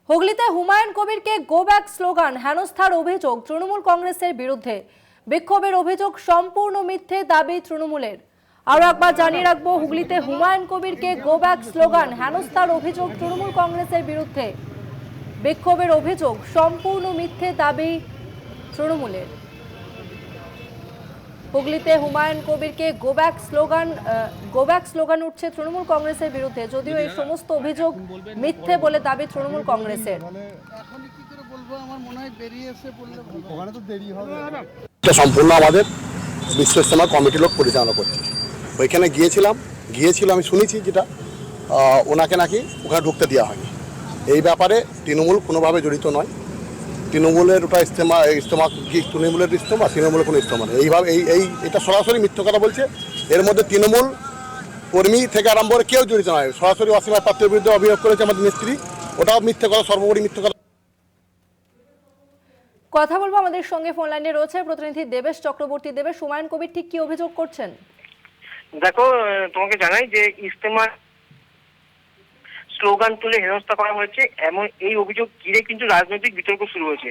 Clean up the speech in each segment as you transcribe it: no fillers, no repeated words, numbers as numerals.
হুগলিতে Humayun কবিরকে go back slogan হেনস্থার অভিযোগ তৃণমূল কংগ্রেসের বিরুদ্ধে। বিক্ষোভের অভিযোগ সম্পূর্ণ মিথ্যে দাবি তৃণমূলের। আরো একবার জানিয়ে রাখবো, হুগলিতে হুমায়ুন কবিরকে গো ব্যাক স্লোগান হেনস্থার অভিযোগ তৃণমূল কংগ্রেসের বিরুদ্ধে। বিক্ষোভের অভিযোগ সম্পূর্ণ মিথ্যে দাবি তৃণমূলের। হুগলিতে হুমায়ুন কবিরকে গো ব্যাক স্লোগান উঠছে তৃণমূল কংগ্রেসের বিরুদ্ধে, যদিও এই সমস্ত অভিযোগ মিথ্যে বলে দাবি তৃণমূল কংগ্রেসের। এটা সম্পূর্ণ আমাদের বিশ্ব ইজতেমা কমিটির লোক পরিচালনা করছে। ওইখানে গিয়েছিল আমি শুনেছি যেটা ওনাকে নাকি ওখানে ঢুকতে দেওয়া হয়নি। এই ব্যাপারে তৃণমূল কোনোভাবে জড়িত নয়। তৃণমূলের ওটা তৃণমূলের তৃণমূলের কোনো ইজতেমা নেই। এটা সরাসরি মিথ্য কথা বলছে। এর মধ্যে তৃণমূল কর্মী থেকে আরম্ভ করে কেউ জড়িত নয়। সরাসরি অসীমা পাত্রের বিরুদ্ধে অভিযোগ করেছে আমাদের নেত্রী, ওটাও মিথ্যে কথা, সর্বোপরি মিথ্যে কথা। কথা বলবো, আমাদের সঙ্গে ফোন লাইনে রয়েছে প্রতিনিধি দেবেশ চক্রবর্তী। দেবেশ, হুমায়ুন কবির ঠিক কি অভিযোগ করছেন? দেখো, তোমাকে জানাই যে ইজতেমা স্লোগান তুলে হেনস্থা করা হয়েছে, এমন এই অভিযোগ ঘিরে কিন্তু রাজনৈতিক বিতর্ক শুরু হয়েছে।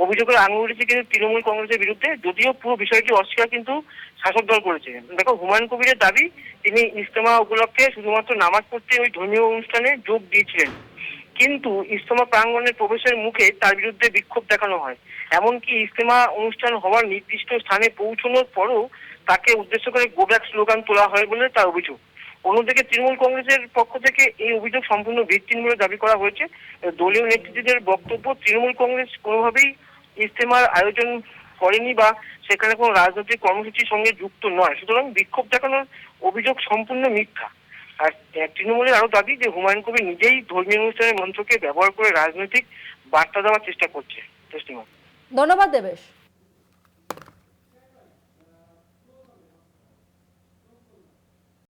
অভিযোগের আঙুল উঠেছে কিন্তু তৃণমূল কংগ্রেসের বিরুদ্ধে, যদিও পুরো বিষয়টি অস্বীকার কিন্তু শাসক দল করেছে। দেখো, হুমায়ুন কবিরের দাবি তিনি ইজতেমা উপলক্ষে শুধুমাত্র নামাজ পড়তে ওই ধর্মীয় অনুষ্ঠানে যোগ দিয়েছিলেন, কিন্তু ইজতেমা প্রাঙ্গণের প্রবেশের মুখে তার বিরুদ্ধে বিক্ষোভ দেখানো হয়। এমনকি ইজতেমা অনুষ্ঠান হওয়ার নির্দিষ্ট স্থানে পৌঁছানোর পরও তাকে উদ্দেশ্য করে গো ব্যাক স্লোগান তোলা হয় বলে তার অভিযোগ। অন্যদিকে তৃণমূল কংগ্রেসের পক্ষ থেকে এই অভিযোগ সম্পূর্ণ ভিত্তিহীন বলে দাবি করা হয়েছে। দলীয় নেতৃত্বের বক্তব্য, তৃণমূল কংগ্রেস কোনোভাবেই ইজতেমার আয়োজন করেনি বা সেখানে কোনো রাজনৈতিক কর্মসূচির সঙ্গে যুক্ত নয়, সুতরাং বিক্ষোভ দেখানোর অভিযোগ সম্পূর্ণ মিথ্যা। আর তৃণমূলের আরো দাবি যে হুমায়ুন কবির নিজেই ধর্মীয় অনুষ্ঠানের মঞ্চকে ব্যবহার করে রাজনৈতিক বার্তা দেওয়ার চেষ্টা করছে। ধন্যবাদ দেবেশ।